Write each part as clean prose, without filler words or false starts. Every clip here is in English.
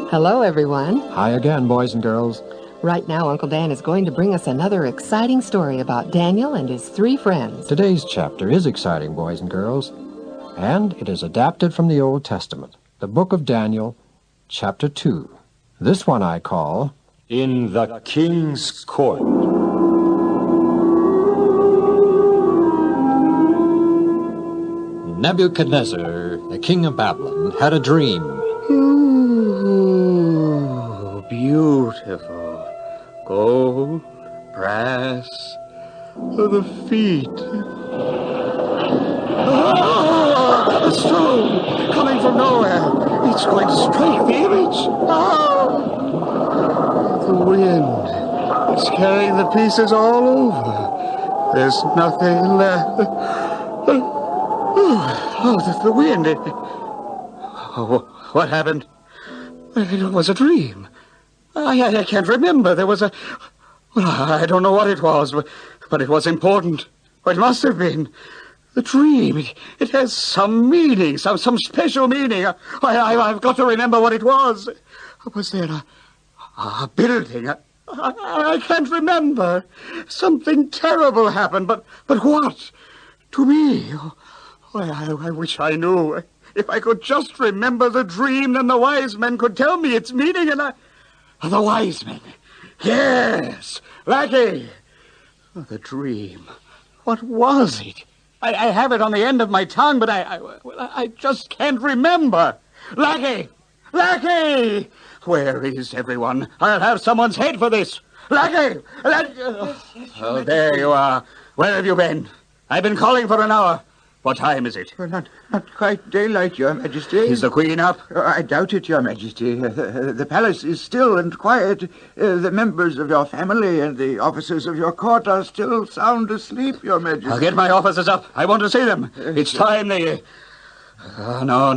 Hello, everyone. Hi again, boys and girls. Right now, Uncle Dan is going to bring us another exciting story about Daniel and his 3 friends. Today's chapter is exciting, boys and girls, and it is adapted from the Old Testament, the book of Daniel, chapter 2. This one I call In the King's Court. Nebuchadnezzar, the king of Babylon, had a dream. Ooh, beautiful. Gold, brass, the feet. Ah, a stone coming from nowhere. It's going to strike the image. Ah! The wind. It's carrying the pieces all over. There's nothing left. Oh, the wind. What happened? It was a dream. I can't remember. There was a... Well, I don't know what it was, but it was important. It must have been. The dream, it has some meaning, some special meaning. I've got to remember what it was. Was there a building? I can't remember. Something terrible happened, but what? To me? I wish I knew. If I could just remember the dream, then the wise men could tell me its meaning, and the wise men. Yes, Lackey. The dream. What was it? I have it on the end of my tongue, but I just can't remember. Lackey! Lackey! Where is everyone? I'll have someone's head for this. Lackey! Oh, there you are. Where have you been? I've been calling for an hour. What time is it? Well, not quite daylight, Your Majesty. Is the Queen up? I doubt it, Your Majesty. The palace is still and quiet. The members of your family and the officers of your court are still sound asleep, Your Majesty. I'll get my officers up. I want to see them. It's time they... No.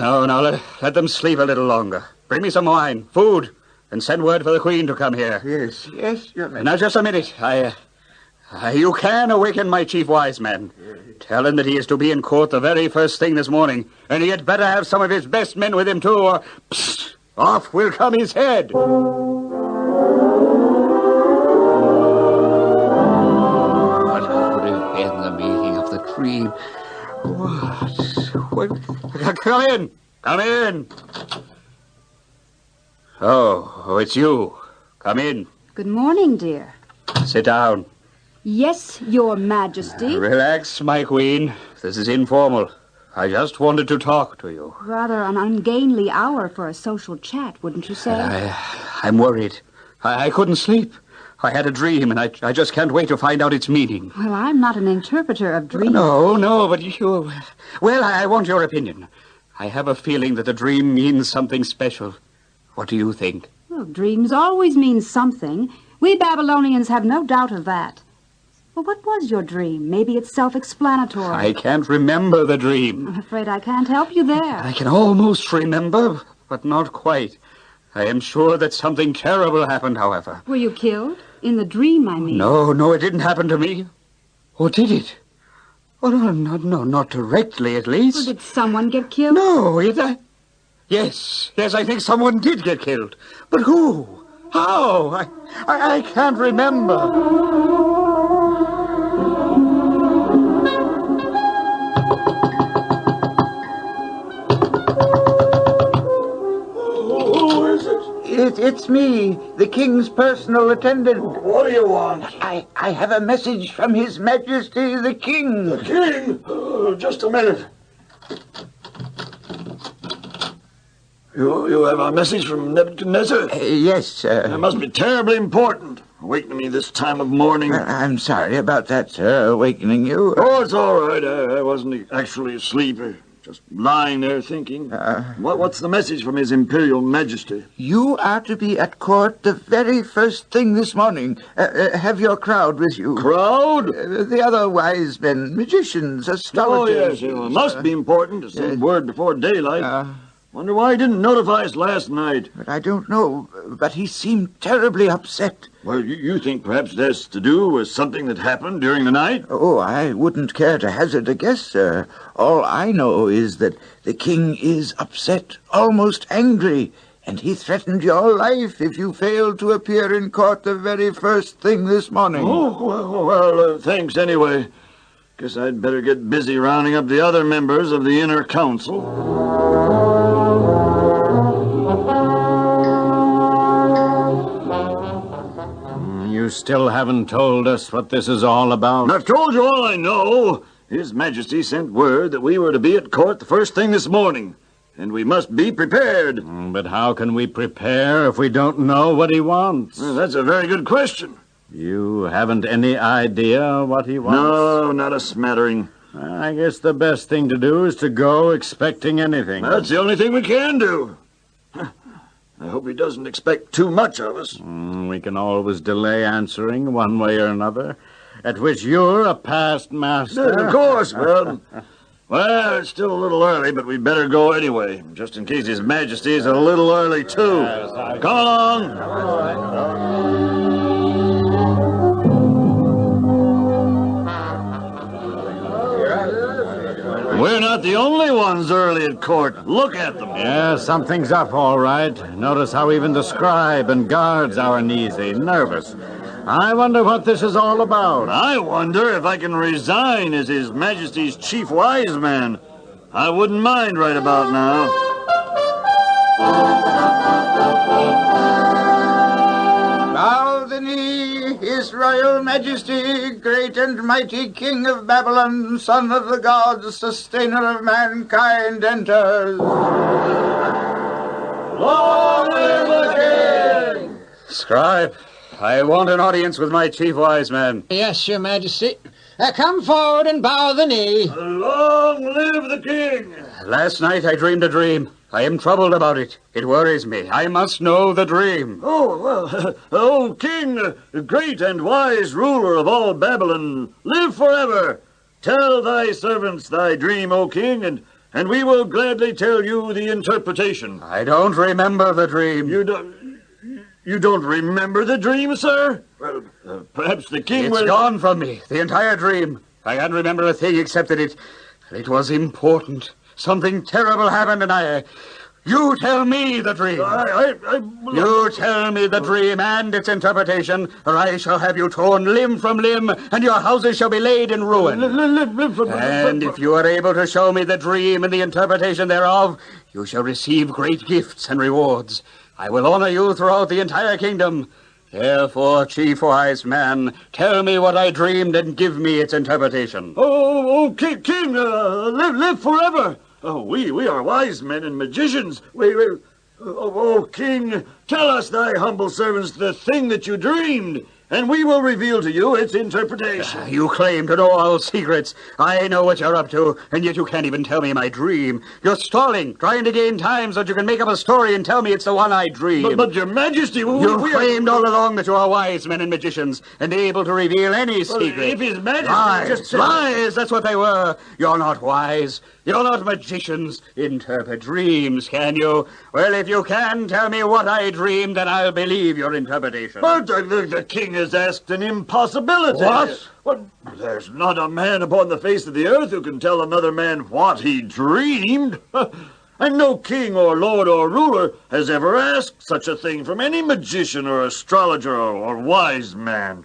Let them sleep a little longer. Bring me some wine, food, and send word for the Queen to come here. Yes, Your Majesty. Now, just a minute. You can awaken my chief wise man. Tell him that he is to be in court the very first thing this morning, and he had better have some of his best men with him, too, or psst, off will come his head. What could have been the meaning of the dream? What? Come in. Oh, it's you. Come in. Good morning, dear. Sit down. Yes, Your Majesty. Relax, my queen. This is informal. I just wanted to talk to you. Rather an ungainly hour for a social chat, wouldn't you say? I'm worried. I couldn't sleep. I had a dream, and I just can't wait to find out its meaning. Well, I'm not an interpreter of dreams. No, but you... Well, I want your opinion. I have a feeling that the dream means something special. What do you think? Well, dreams always mean something. We Babylonians have no doubt of that. Well, what was your dream? Maybe it's self-explanatory. I can't remember the dream. I'm afraid I can't help you there. I can almost remember, but not quite. I am sure that something terrible happened, however. Were you killed? In the dream, I mean. No, it didn't happen to me. Or did it? Oh, no, not directly, at least. Well, did someone get killed? No, Yes, I think someone did get killed. But who? How? I can't remember. It's me, the king's personal attendant. What do you want? I have a message from His Majesty the King. The King? Just a minute. You have a message from Nebuchadnezzar? Yes, sir. It must be terribly important. Awakening me this time of morning. I'm sorry about that, sir, awakening you. Oh, it's all right. I wasn't actually asleep. Just lying there thinking. What's the message from His Imperial Majesty? You are to be at court the very first thing this morning. Have your crowd with you. Crowd? The other wise men, magicians, astrologers. Oh, yes. It must be important to send word before daylight. Wonder why he didn't notify us last night. But I don't know, but he seemed terribly upset. Well, you think perhaps that's to do with something that happened during the night? Oh, I wouldn't care to hazard a guess, sir. All I know is that the king is upset, almost angry. and he threatened your life if you failed to appear in court the very first thing this morning. Oh, well, thanks anyway. Guess I'd better get busy rounding up the other members of the inner council. You still haven't told us what this is all about. I've told you all I know. His Majesty sent word that we were to be at court the first thing this morning, and we must be prepared. But how can we prepare if we don't know what he wants? Well, that's a very good question. You haven't any idea what he wants? No, not a smattering. I guess the best thing to do is to go expecting anything. That's the only thing we can do. I hope he doesn't expect too much of us. We can always delay answering one way or another, at which you're a past master. Of course. Well, it's still a little early, but we'd better go anyway, just in case His Majesty is a little early, too. Come along. We're not the only ones early at court. Look at them. Yeah, something's up, all right. Notice how even the scribe and guards are uneasy, nervous. I wonder what this is all about. I wonder if I can resign as His Majesty's chief wise man. I wouldn't mind right about now. Bow the knee, His Royal Majesty, great and mighty King of Babylon, son of the gods, sustainer of mankind, enters. Long live the King! Scribe, I want an audience with my chief wise man. Yes, Your Majesty. Come forward and bow the knee. Long live the King! Last night I dreamed a dream. I am troubled about it. It worries me. I must know the dream. Oh, well, O King, great and wise ruler of all Babylon, live forever. Tell thy servants thy dream, O King, and we will gladly tell you the interpretation. I don't remember the dream. You don't remember the dream, sir? Well, perhaps the King It's will... gone from me, the entire dream. I can't remember a thing except that it was important. Something terrible happened, and you tell me the dream. You tell me the dream and its interpretation, or I shall have you torn limb from limb, and your houses shall be laid in ruin. And if you are able to show me the dream and the interpretation thereof, you shall receive great gifts and rewards. I will honor you throughout the entire kingdom. Therefore, chief wise man, tell me what I dreamed and give me its interpretation. Oh, King, live forever. Oh, we are wise men and magicians. Oh, King, tell us, thy humble servants, the thing that you dreamed, and we will reveal to you its interpretation. You claim to know all secrets. I know what you're up to, and yet you can't even tell me my dream. You're stalling, trying to gain time so that you can make up a story and tell me it's the one I dreamed. But Your Majesty, you claimed all along that you are wise men and magicians, and able to reveal any secret. If His Majesty just said... Lies, that's what they were. You're not wise. You're not magicians. Interpret dreams, can you? Well, if you can, tell me what I dreamed, and I'll believe your interpretation. But the King has asked an impossibility. What? Well, there's not a man upon the face of the earth who can tell another man what he dreamed. And no king or lord or ruler has ever asked such a thing from any magician or astrologer or wise man.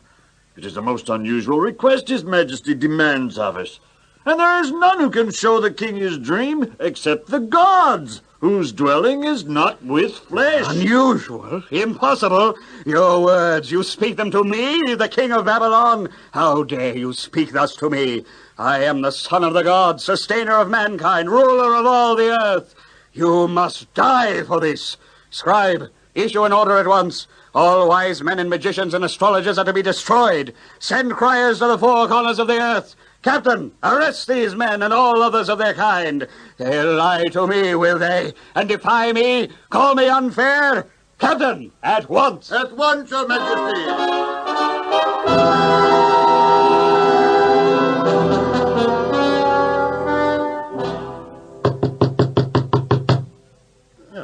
It is a most unusual request His Majesty demands of us. And there is none who can show the king his dream except the gods, whose dwelling is not with flesh. Unusual? Impossible? Your words, you speak them to me, the king of Babylon? How dare you speak thus to me? I am the son of the gods, sustainer of mankind, ruler of all the earth. You must die for this. Scribe, issue an order at once. All wise men and magicians and astrologers are to be destroyed. Send criers to the four corners of the earth. Captain, arrest these men and all others of their kind. They'll lie to me, will they, and defy me, call me unfair? Captain, at once. At once, Your Majesty.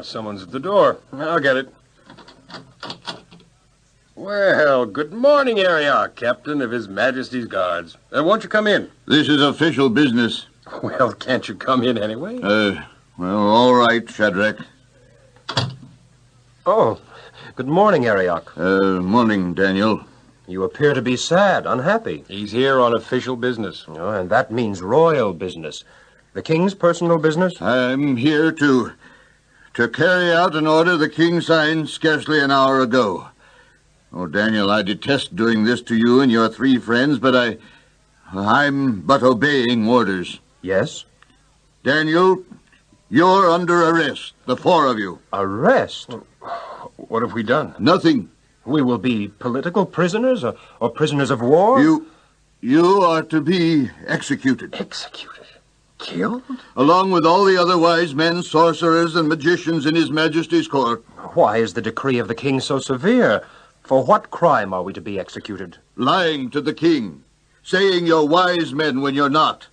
Someone's at the door. I'll get it. Well, good morning, Carriacou, Captain of His Majesty's Guards. Won't you come in? This is official business. Well, can't you come in anyway? Well, all right, Shadrach. Oh, good morning, Arioch. Morning, Daniel. You appear to be sad, unhappy. He's here on official business. Oh, and that means royal business. The king's personal business? I'm here to carry out an order the king signed scarcely an hour ago. Oh, Daniel, I detest doing this to you and your 3 friends, but I'm but obeying orders. Yes? Daniel, you're under arrest, the 4 of you. Arrest? What have we done? Nothing. We will be political prisoners or prisoners of war? You are to be executed. Executed? Killed? Along with all the other wise men, sorcerers, and magicians in His Majesty's court. Why is the decree of the king so severe? For what crime are we to be executed? Lying to the king. Saying you're wise men when you're not.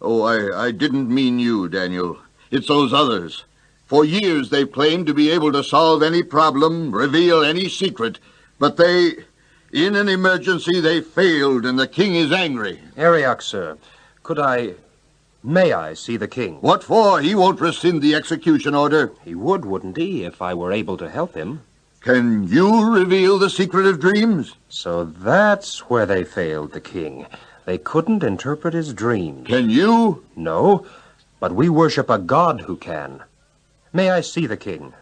Oh, I didn't mean you, Daniel. It's those others. For years they've claimed to be able to solve any problem, reveal any secret, but in an emergency, they failed, and the king is angry. Arioch, sir, may I see the king? What for? He won't rescind the execution order. He would, wouldn't he, if I were able to help him? Can you reveal the secret of dreams? So that's where they failed the king. They couldn't interpret his dreams. Can you? No, but we worship a God who can. May I see the king?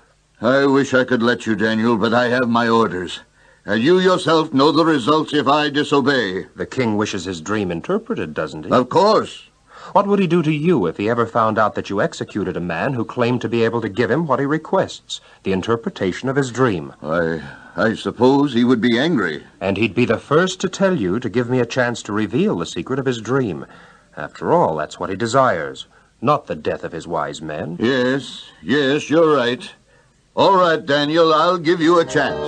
I wish I could let you, Daniel, but I have my orders. And you yourself know the results if I disobey. The king wishes his dream interpreted, doesn't he? Of course. What would he do to you if he ever found out that you executed a man who claimed to be able to give him what he requests, the interpretation of his dream? I suppose he would be angry. And he'd be the first to tell you to give me a chance to reveal the secret of his dream. After all, that's what he desires, not the death of his wise men. Yes, you're right. All right, Daniel, I'll give you a chance.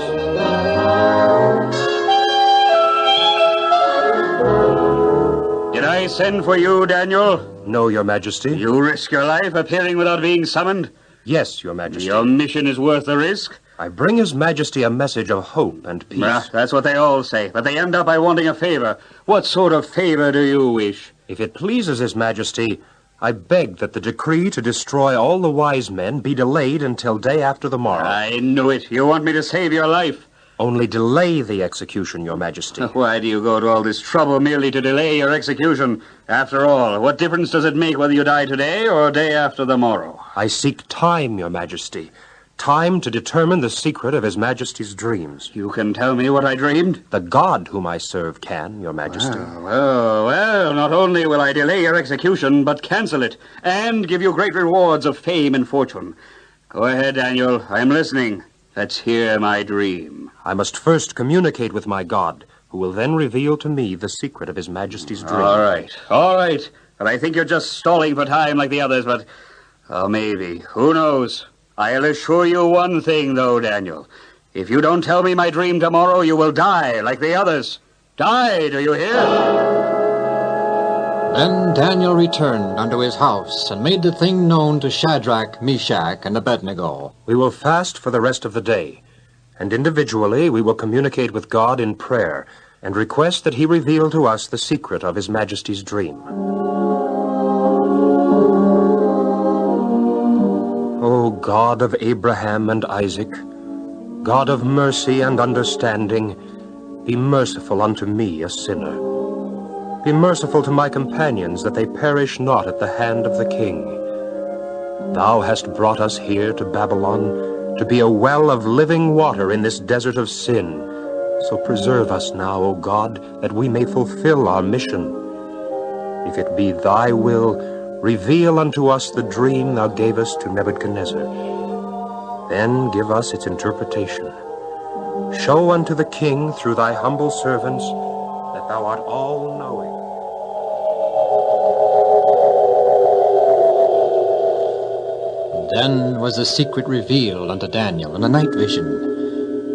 Did I send for you, Daniel? No, Your Majesty. You risk your life appearing without being summoned? Yes, Your Majesty. Your mission is worth the risk? I bring His Majesty a message of hope and peace. That's what they all say, but they end up by wanting a favor. What sort of favor do you wish? If it pleases His Majesty, I beg that the decree to destroy all the wise men be delayed until day after the morrow. I knew it. You want me to save your life. Only delay the execution, Your Majesty. Why do you go to all this trouble merely to delay your execution? After all, what difference does it make whether you die today or day after the morrow? I seek time, Your Majesty. Time to determine the secret of His Majesty's dreams. You can tell me what I dreamed? The God whom I serve can, Your Majesty. Well, not only will I delay your execution, but cancel it, and give you great rewards of fame and fortune. Go ahead, Daniel. I'm listening. Let's hear my dream. I must first communicate with my God, who will then reveal to me the secret of His Majesty's dream. All right. But I think you're just stalling for time like the others, but... maybe. Who knows? I'll assure you one thing, though, Daniel. If you don't tell me my dream tomorrow, you will die like the others. Die, do you hear? Then Daniel returned unto his house, and made the thing known to Shadrach, Meshach, and Abednego. We will fast for the rest of the day, and individually we will communicate with God in prayer, and request that He reveal to us the secret of His Majesty's dream. O God of Abraham and Isaac, God of mercy and understanding, be merciful unto me, a sinner. Be merciful to my companions, that they perish not at the hand of the king. Thou hast brought us here to Babylon, to be a well of living water in this desert of sin. So preserve us now, O God, that we may fulfill our mission. If it be thy will, reveal unto us the dream thou gavest to Nebuchadnezzar. Then give us its interpretation. Show unto the king through thy humble servants that thou art all-knowing. Then was the secret revealed unto Daniel in a night vision.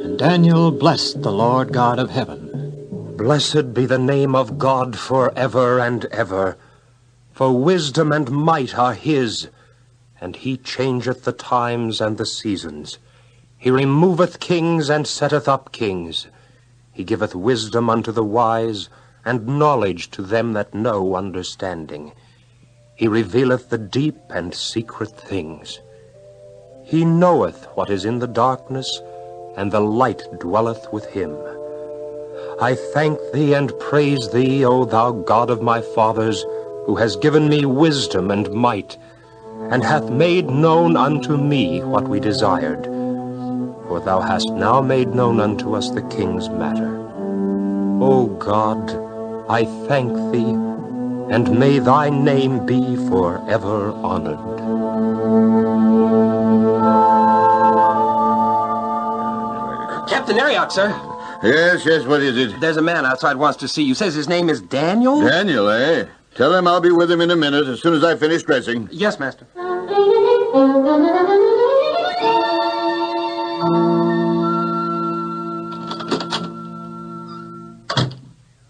And Daniel blessed the Lord God of heaven. Blessed be the name of God forever and ever. For wisdom and might are His, and He changeth the times and the seasons. He removeth kings and setteth up kings. He giveth wisdom unto the wise, and knowledge to them that know understanding. He revealeth the deep and secret things. He knoweth what is in the darkness, and the light dwelleth with him. I thank thee and praise thee, O thou God of my fathers, who has given me wisdom and might, and hath made known unto me what we desired. For thou hast now made known unto us the king's matter. O God, I thank thee, and may thy name be forever honored. Captain Harriacou, sir. Yes, what is it? There's a man outside wants to see you. Says his name is Daniel? Daniel, eh? Tell him I'll be with him in a minute as soon as I finish dressing. Yes, master.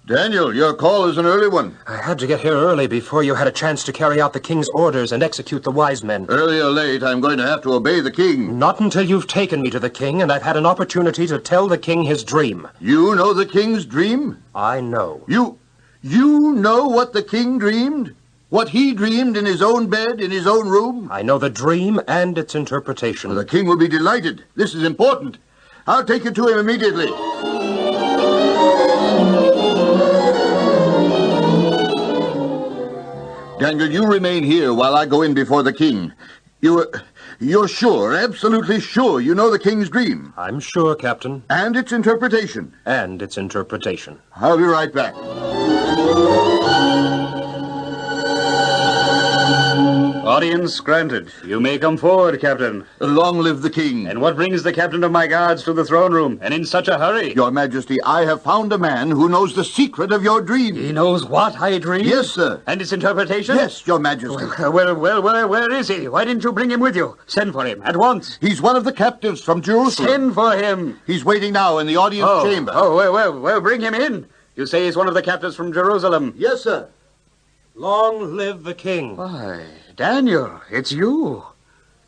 Daniel, your call is an early one. I had to get here early before you had a chance to carry out the king's orders and execute the wise men. Early or late, I'm going to have to obey the king. Not until you've taken me to the king and I've had an opportunity to tell the king his dream. You know the king's dream? I know. You know what the king dreamed? What he dreamed in his own bed, in his own room? I know the dream and its interpretation. Well, the king will be delighted. This is important. I'll take you to him immediately. Daniel, you remain here while I go in before the king. You're sure, absolutely sure you know the king's dream? I'm sure, Captain. And its interpretation? And its interpretation. I'll be right back. Audience granted. You may come forward, Captain. Long live the king. And what brings the captain of my guards to the throne room, and in such a hurry? Your Majesty, I have found a man who knows the secret of your dream. He knows what I dreamed? Yes, sir. And its interpretation? Yes, Your Majesty. Where is he? Why didn't you bring him with you? Send for him, at once. He's one of the captives from Jerusalem. Send for him. He's waiting now in the audience chamber. Well, bring him in. You say he's one of the captives from Jerusalem. Yes, sir. Long live the king. Why, Daniel, it's you.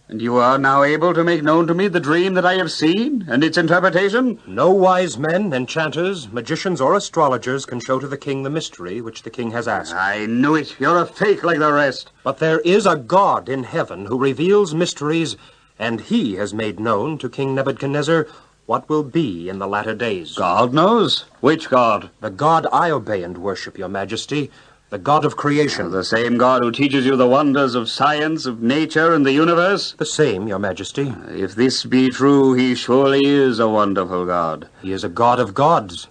And you are now able to make known to me the dream that I have seen and its interpretation? No wise men, enchanters, magicians, or astrologers can show to the king the mystery which the king has asked. I knew it. You're a fake like the rest. But there is a God in heaven who reveals mysteries, and he has made known to King Nebuchadnezzar what will be in the latter days. God knows? Which God? The God I obey and worship, Your Majesty. The God of creation. The same God who teaches you the wonders of science, of nature, and the universe? The same, Your Majesty. If this be true, he surely is a wonderful God. He is a God of gods.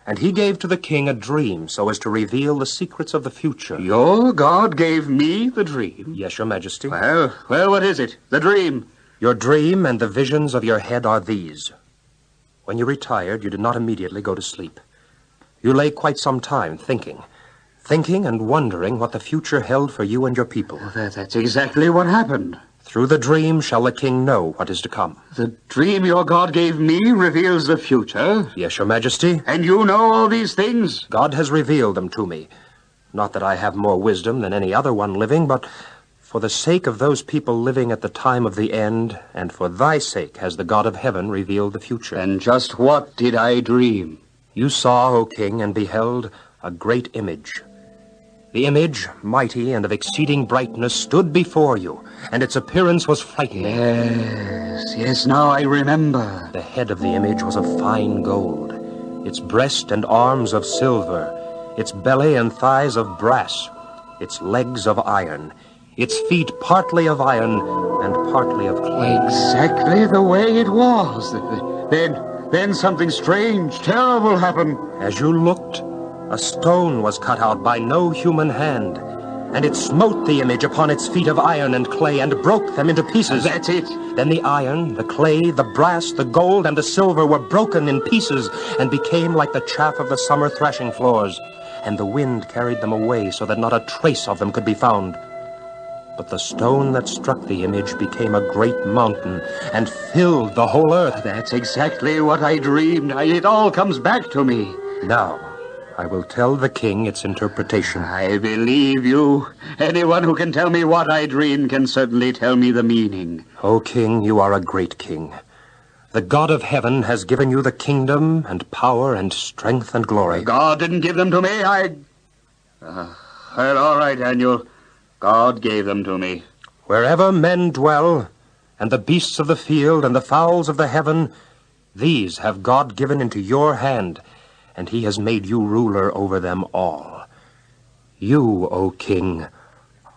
And he gave to the king a dream so as to reveal the secrets of the future. Your God gave me the dream? Yes, Your Majesty. Well, what is it? The dream? Your dream and the visions of your head are these. When you retired, you did not immediately go to sleep. You lay quite some time thinking and wondering what the future held for you and your people. That's exactly what happened. Through the dream shall the king know what is to come. The dream your God gave me reveals the future? Yes, Your Majesty. And you know all these things? God has revealed them to me. Not that I have more wisdom than any other one living, but for the sake of those people living at the time of the end, and for thy sake has the God of heaven revealed the future. And just what did I dream? You saw, O king, and beheld a great image. The image, mighty and of exceeding brightness, stood before you, and its appearance was frightening. Yes, now I remember. The head of the image was of fine gold, its breast and arms of silver, its belly and thighs of brass, its legs of iron, its feet partly of iron and partly of clay. Exactly the way it was. Then something strange, terrible happened. As you looked, a stone was cut out by no human hand, and it smote the image upon its feet of iron and clay and broke them into pieces. That's it. Then the iron, the clay, the brass, the gold, and the silver were broken in pieces and became like the chaff of the summer threshing floors, and the wind carried them away so that not a trace of them could be found. But the stone that struck the image became a great mountain and filled the whole earth. That's exactly what I dreamed. It all comes back to me. Now, I will tell the king its interpretation. I believe you. Anyone who can tell me what I dreamed can certainly tell me the meaning. O king, you are a great king. The God of heaven has given you the kingdom and power and strength and glory. God didn't give them to me. Well, all right, Daniel. God gave them to me. Wherever men dwell, and the beasts of the field and the fowls of the heaven, These have God given into your hand, and he has made you ruler over them all. You, O king,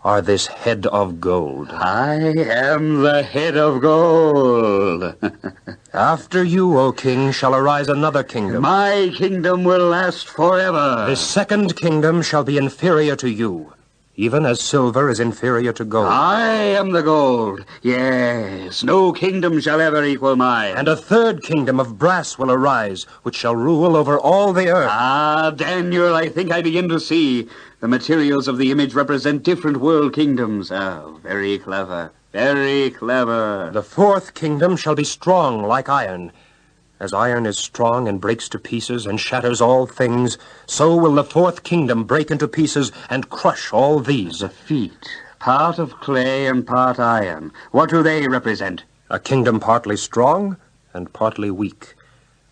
are this head of gold. I am the head of gold. After you, O king, shall arise another kingdom. My kingdom will last forever. This second kingdom shall be inferior to you, even as silver is inferior to gold. I am the gold. Yes, no kingdom shall ever equal mine. And a third kingdom of brass will arise, which shall rule over all the earth. Ah, Daniel, I think I begin to see. The materials of the image represent different world kingdoms. Oh, very clever, very clever. The fourth kingdom shall be strong like iron. As iron is strong and breaks to pieces and shatters all things, so will the fourth kingdom break into pieces and crush all these. The feet, part of clay and part iron. What do they represent? A kingdom partly strong and partly weak.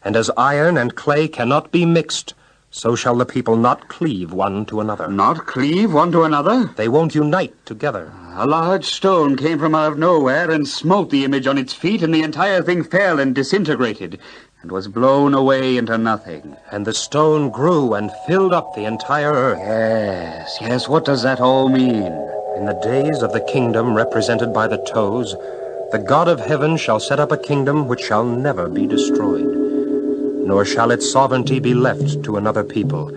And as iron and clay cannot be mixed, so shall the people not cleave one to another. Not cleave one to another? They won't unite together. A large stone came from out of nowhere and smote the image on its feet, and the entire thing fell and disintegrated and was blown away into nothing. And the stone grew and filled up the entire earth. Yes, what does that all mean? In the days of the kingdom represented by the toes, the God of heaven shall set up a kingdom which shall never be destroyed, nor shall its sovereignty be left to another people.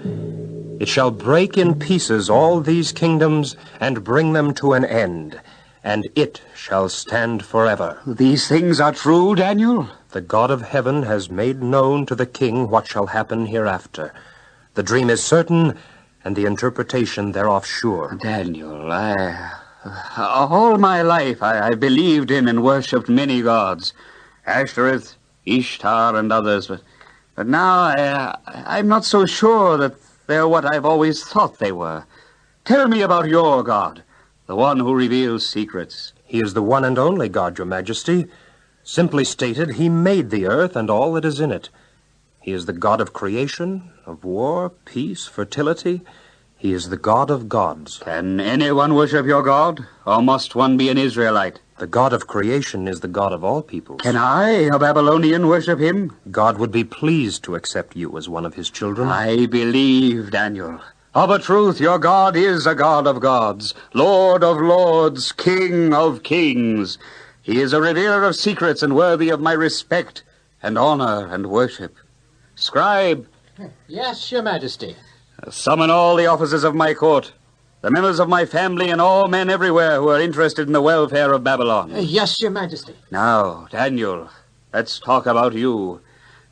It shall break in pieces all these kingdoms and bring them to an end, and it shall stand forever. These things are true, Daniel? The God of heaven has made known to the king what shall happen hereafter. The dream is certain, and the interpretation thereof sure. Daniel, all my life I believed in and worshipped many gods, Ashtoreth, Ishtar, and others, but now I'm not so sure that they're what I've always thought they were. Tell me about your God, the one who reveals secrets. He is the one and only God, your majesty. Simply stated, he made the earth and all that is in it. He is the God of creation, of war, peace, fertility. He is the God of gods. Can anyone worship your God, or must one be an Israelite? The God of creation is the God of all peoples. Can I, a Babylonian, worship him? God would be pleased to accept you as one of his children. I believe, Daniel. Of a truth, your God is a God of gods, Lord of lords, King of kings. He is a revealer of secrets and worthy of my respect and honor and worship. Scribe. Yes, your majesty. Summon all the officers of my court, the members of my family, and all men everywhere who are interested in the welfare of Babylon. Yes, your majesty. Now, Daniel, let's talk about you.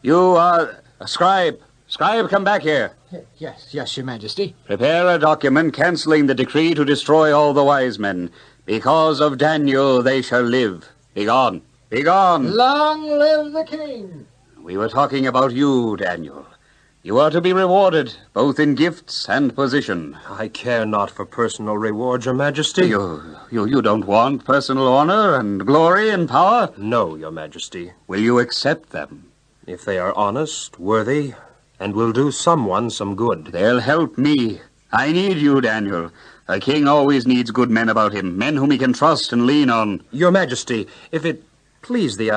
You are a scribe. Scribe, come back here. Yes, your majesty. Prepare a document canceling the decree to destroy all the wise men. Because of Daniel they shall live. Be gone. Be gone. Long live the king. We were talking about you, Daniel. You are to be rewarded, both in gifts and position. I care not for personal reward, your majesty. You don't want personal honor and glory and power? No, your majesty. Will you accept them? If they are honest, worthy, and will do someone some good. They'll help me. I need you, Daniel. A king always needs good men about him, men whom he can trust and lean on. Your majesty, if it please thee,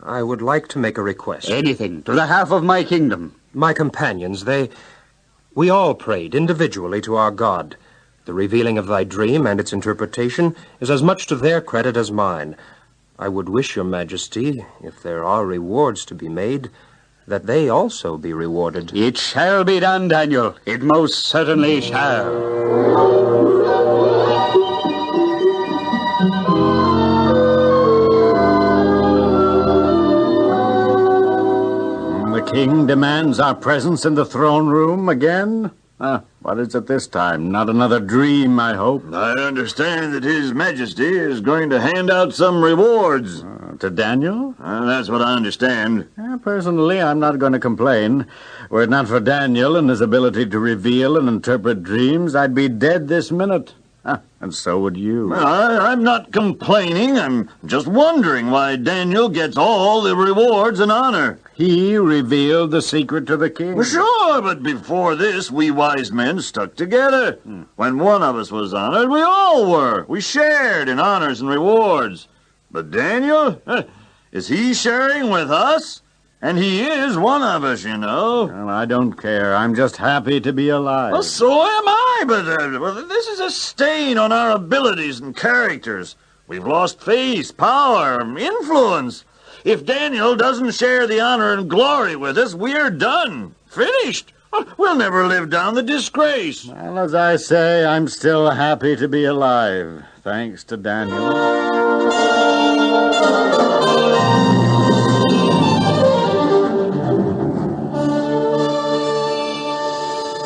I would like to make a request. Anything, to the half of my kingdom. My companions, we all prayed individually to our God. The revealing of thy dream and its interpretation is as much to their credit as mine. I would wish, your majesty, if there are rewards to be made, that they also be rewarded. It shall be done, Daniel. It most certainly shall. The king demands our presence in the throne room again? What is it this time? Not another dream, I hope. I understand that His Majesty is going to hand out some rewards. To Daniel? That's what I understand. Personally, I'm not going to complain. Were it not for Daniel and his ability to reveal and interpret dreams, I'd be dead this minute. And so would you. Well, I'm not complaining. I'm just wondering why Daniel gets all the rewards and honor. He revealed the secret to the king. Well, sure, but before this, we wise men stuck together. When one of us was honored, we all were. We shared in honors and rewards. But Daniel, is he sharing with us? And he is one of us, you know. Well, I don't care. I'm just happy to be alive. Well, so am I, but this is a stain on our abilities and characters. We've lost face, power, influence. If Daniel doesn't share the honor and glory with us, we're done. Finished. We'll never live down the disgrace. Well, as I say, I'm still happy to be alive, thanks to Daniel.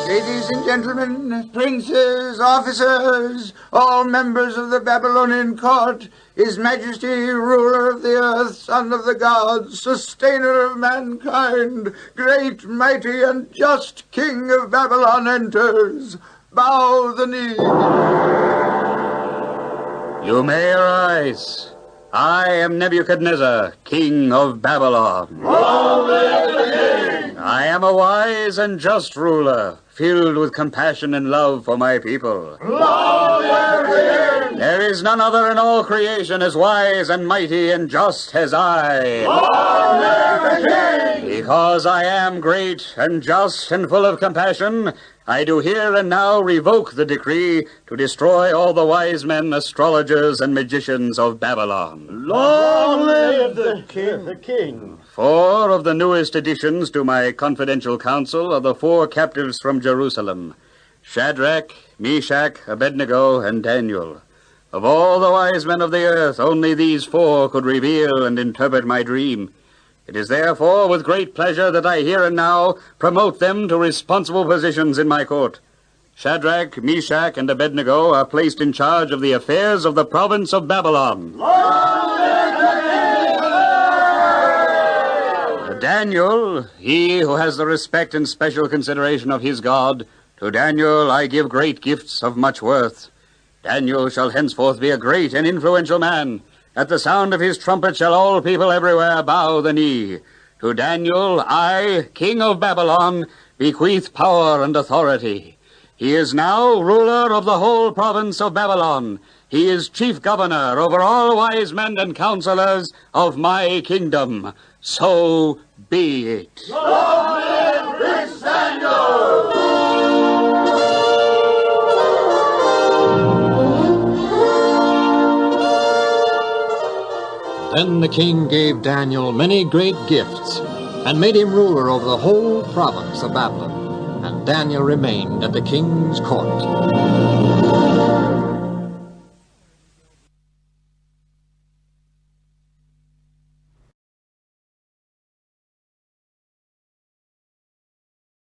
Ladies and gentlemen, princes, officers, all members of the Babylonian court, His Majesty, ruler of the earth, son of the gods, sustainer of mankind, great, mighty, and just King of Babylon enters. Bow the knee. You may arise. I am Nebuchadnezzar, king of Babylon. Long live the king! I am a wise and just ruler, filled with compassion and love for my people. Long live the king! There is none other in all creation as wise and mighty and just as I. Long live the king! Because I am great and just and full of compassion, I do here and now revoke the decree to destroy all the wise men, astrologers, and magicians of Babylon. Long live the king! 4 of the newest additions to my confidential council are the 4 captives from Jerusalem: Shadrach, Meshach, Abednego, and Daniel. Of all the wise men of the earth, only these 4 could reveal and interpret my dream. It is therefore with great pleasure that I here and now promote them to responsible positions in my court. Shadrach, Meshach, and Abednego are placed in charge of the affairs of the province of Babylon. Daniel, he who has the respect and special consideration of his God, to Daniel I give great gifts of much worth. Daniel shall henceforth be a great and influential man. At the sound of his trumpet shall all people everywhere bow the knee. To Daniel, I, king of Babylon, bequeath power and authority. He is now ruler of the whole province of Babylon. He is chief governor over all wise men and counselors of my kingdom. So be it. Long live Prince Daniel! Then the king gave Daniel many great gifts, and made him ruler over the whole province of Babylon. And Daniel remained at the king's court.